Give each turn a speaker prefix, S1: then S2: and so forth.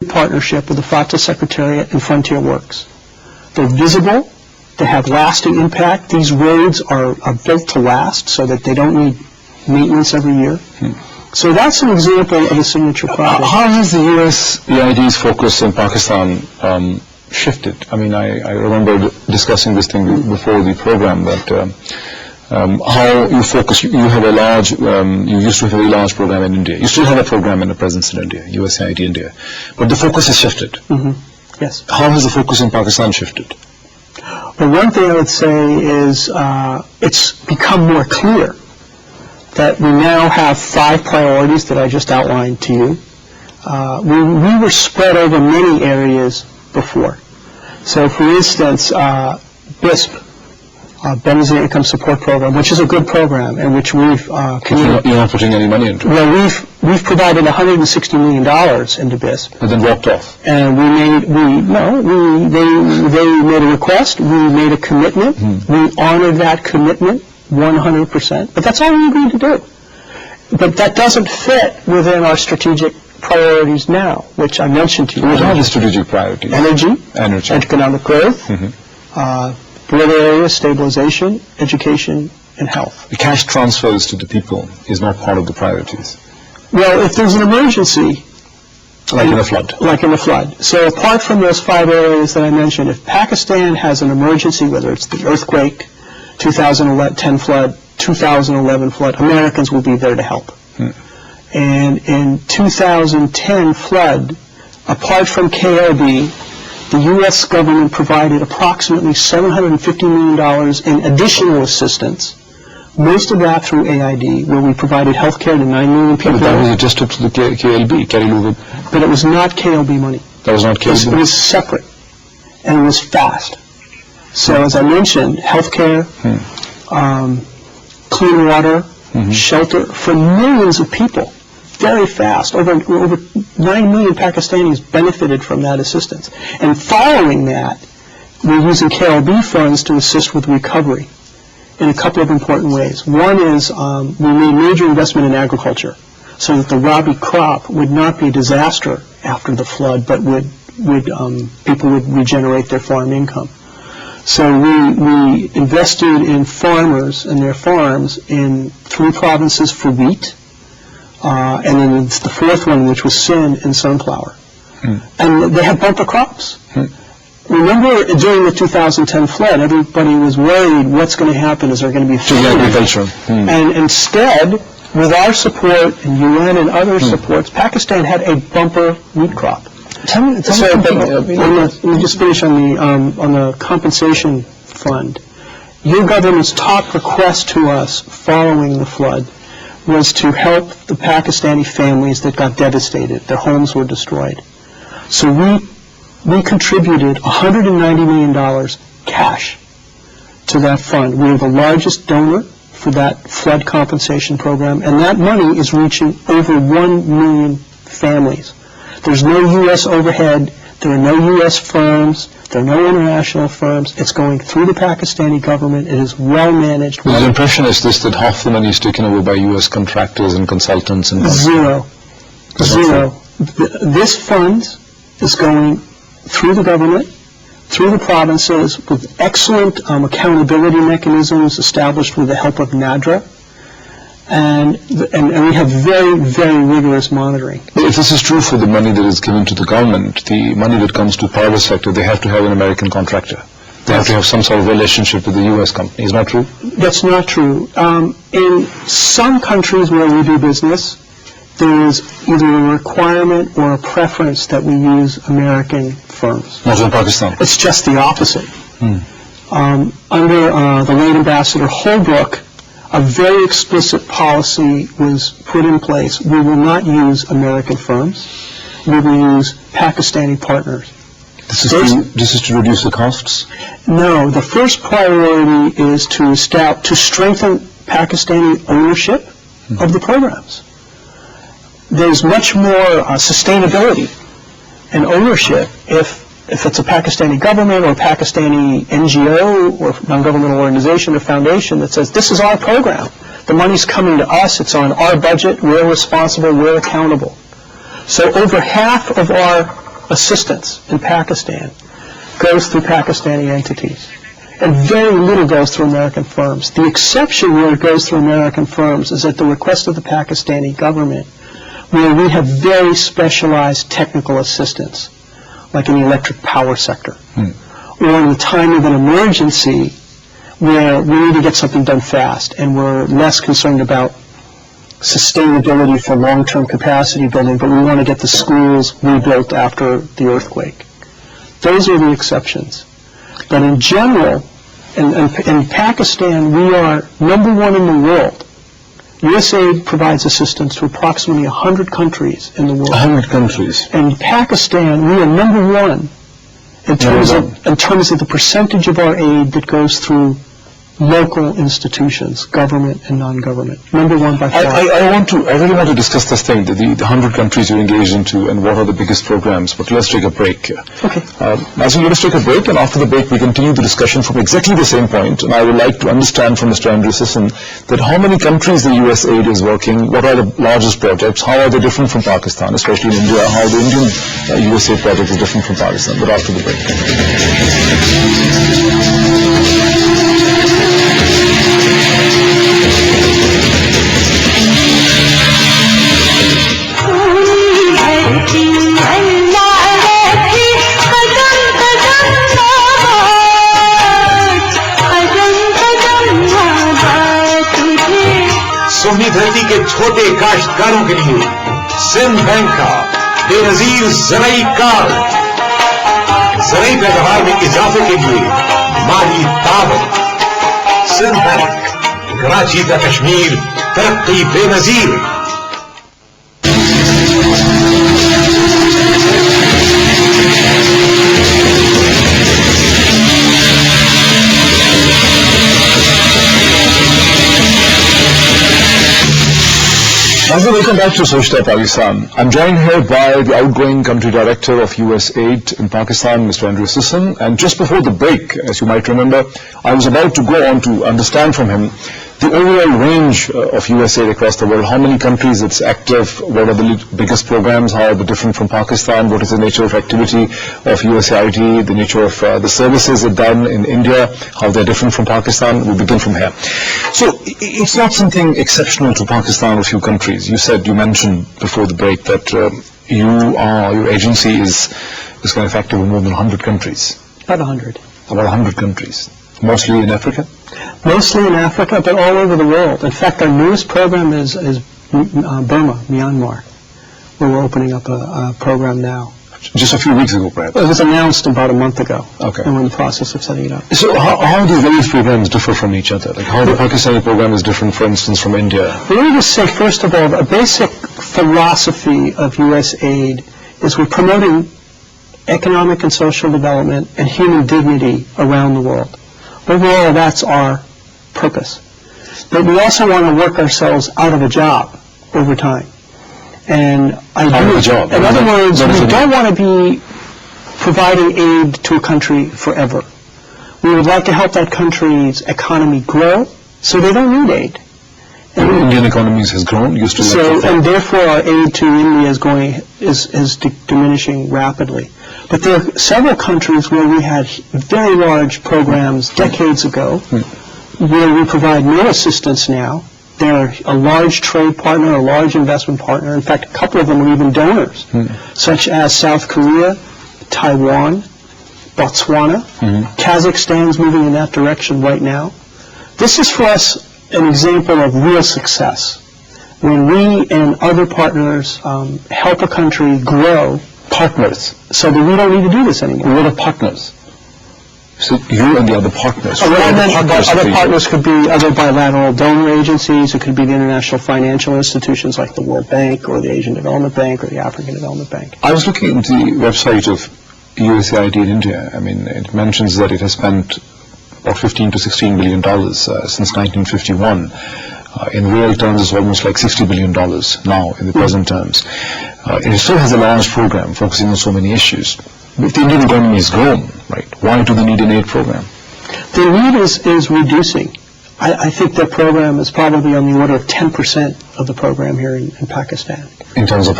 S1: partnership with the FATA Secretariat and Frontier Works. They're visible, they have lasting impact. These roads are built to last so that they don't need maintenance every year. So that's an example of a signature project.
S2: How has the USAID's focus in Pakistan shifted? I mean, I remember discussing this thing before the program, that how you focus, you have a large, you used to have a very large program in India. You still have a program and a presence in India, USAID India. But the focus has shifted.
S1: Mm-hmm. Yes.
S2: How has the focus in Pakistan shifted?
S1: Well, one thing I would say is it's become more clear that we now have 5 priorities that I just outlined to you. We were spread over many areas before. So, for instance, BISP, Benazir Income Support Program, which is a good program, and which we've
S2: You're not putting any money into it.
S1: Well, we've provided $160 million into BISP.
S2: And then walked off.
S1: And they made a request, we made a commitment, we honored that commitment 100%, but that's all we agreed to do. But that doesn't fit within our strategic priorities now, which I mentioned to you.
S2: What are the strategic priorities?
S1: Energy, economic growth, border area stabilization, education, and health.
S2: The cash transfers to the people is not part of the priorities.
S1: Well, if there's an emergency,
S2: like in a flood.
S1: Like in a flood. So apart from those 5 areas that I mentioned, if Pakistan has an emergency, whether it's the earthquake, 2010 flood, 2011 flood, Americans will be there to help. And in 2010 flood, apart from KLB, the U.S. government provided approximately $750 million in additional assistance, most of that through AID, where we provided health care to 9 million people.
S2: But that was adjusted to the KLB,
S1: But it was not KLB money.
S2: That was not KLB?
S1: It was separate, and it was fast. So as I mentioned, health care, clean water, shelter for millions of people. Very fast. Over 9 million Pakistanis benefited from that assistance. And following that, we're using KLB funds to assist with recovery in a couple of important ways. One is we made major investment in agriculture so that the rabi crop would not be a disaster after the flood, but people would regenerate their farm income. So we invested in farmers and their farms in 3 provinces for wheat, and then it's the 4th one, which was Sindh and sunflower. And they had bumper crops. Remember, during the 2010 flood, everybody was worried, what's going to happen? Is there going to be
S2: agriculture?
S1: And instead, with our support and UN and other supports, Pakistan had a bumper wheat crop. Let me just finish on the compensation fund. Your government's top request to us following the flood was to help the Pakistani families that got devastated. Their homes were destroyed. So we contributed $190 million cash to that fund. We were the largest donor for that flood compensation program, and that money is reaching over 1 million families. There's no U.S. overhead. There are no U.S. firms. There are no international firms. It's going through the Pakistani government. It is well managed.
S2: The impression is this, that half the money is taken over by U.S. contractors and consultants. And
S1: Zero. This fund is going through the government, through the provinces, with excellent accountability mechanisms established with the help of NADRA. And we have very, very rigorous monitoring.
S2: If this is true for the money that is given to the government, the money that comes to the private sector, they have to have an American contractor. They have to have some sort of relationship with the U.S. company. Is that true?
S1: That's not true. In some countries where we do business, there is either a requirement or a preference that we use American firms.
S2: Not in Pakistan.
S1: It's just the opposite. Under the late Ambassador Holbrooke, a very explicit policy was put in place. We will not use American firms. We will use Pakistani partners.
S2: This is to reduce the costs?
S1: No. The first priority is to strengthen Pakistani ownership of the programs. There's much more sustainability and ownership if it's a Pakistani government or a Pakistani NGO or non-governmental organization or foundation that says, this is our program. The money's coming to us. It's on our budget. We're responsible. We're accountable. So over half of our assistance in Pakistan goes through Pakistani entities, and very little goes through American firms. The exception where it goes through American firms is at the request of the Pakistani government, where we have very specialized technical assistance, like in the electric power sector, or in the time of an emergency where we need to get something done fast, and we're less concerned about sustainability for long-term capacity building, but we want to get the schools rebuilt after the earthquake. Those are the exceptions. But in general, in Pakistan, we are number one in the world. USAID provides assistance to approximately 100 countries in the world.
S2: 100 countries.
S1: And in Pakistan, we are number one in terms of the percentage of our aid that goes through local institutions, government and non-government. Number one by far.
S2: I really want to discuss this thing, the 100 countries you're engaged into and what are the biggest programs, but let's take a break.
S1: Okay.
S2: Let us take a break, and after the break we continue the discussion from exactly the same point, and I would like to understand from Mr. Andrew Sisson that how many countries the USAID is working, what are the largest projects, how are they different from Pakistan, especially in India, how the Indian USAID project is different from Pakistan, but after the break.
S3: Soni धरती के छोटे काश्तकारों के लिए Sindh bank का Benazir ज़राई card, ज़राई पैदावार में इजाफे के लिए माली ताकत। सिंध बैंक, कराची का कश्मीर, तरक्की Benazir.
S2: Welcome back to Sochta, Pakistan. I'm joined here by the outgoing country director of USAID in Pakistan, Mr. Andrew Sisson. And just before the break, as you might remember, I was about to go on to understand from him the overall range of USAID across the world, how many countries it's active, what are the biggest programs, how are they different from Pakistan, what is the nature of activity of USAID, the nature of the services it done in India, how they're different from Pakistan. We'll begin from here. So it's not something exceptional to Pakistan or a few countries. You mentioned before the break that your agency is kind of active in more than 100 countries.
S1: About 100.
S2: About 100 countries. Mostly in Africa?
S1: Mostly in Africa, but all over the world. In fact, our newest program is Burma, Myanmar, where we're opening up a program now.
S2: Just a few weeks ago, perhaps?
S1: It was announced about a month ago.
S2: Okay.
S1: And we're in the process of setting it up.
S2: So how do various programs differ from each other? Like how the Pakistani program is different, for instance, from India?
S1: Well, let me just say, first of all, a basic philosophy of USAID is we're promoting economic and social development and human dignity around the world. Overall, that's our purpose. But we also want to work ourselves out of a job over time. And
S2: out of a job.
S1: In other words, we don't want to be providing aid to a country forever. We would like to help that country's economy grow so they don't need aid.
S2: And the Indian economy has grown. You still
S1: and therefore our aid to India is diminishing rapidly. But there are several countries where we had very large programs decades ago where we provide no assistance now. They're a large trade partner, a large investment partner. In fact, a couple of them are even donors, such as South Korea, Taiwan, Botswana. Kazakhstan's moving in that direction right now. This is for us an example of real success. When we and other partners help a country grow, partners, so that we don't need to do this anymore.
S2: What are partners? So you and the other partners.
S1: Other partners could be other bilateral donor agencies. It could be the international financial institutions like the World Bank or the Asian Development Bank or the African Development Bank.
S2: I was looking at the website of USAID in India. I mean, it mentions that it has spent about $15 to $16 billion since 1951. In real terms, it's almost like $60 billion now in the present terms. It still has a large program focusing on so many issues. If the Indian economy is grown, right, why do they need an aid program?
S1: The need is reducing. I think their program is probably on the order of 10% of the program here in Pakistan.
S2: In terms of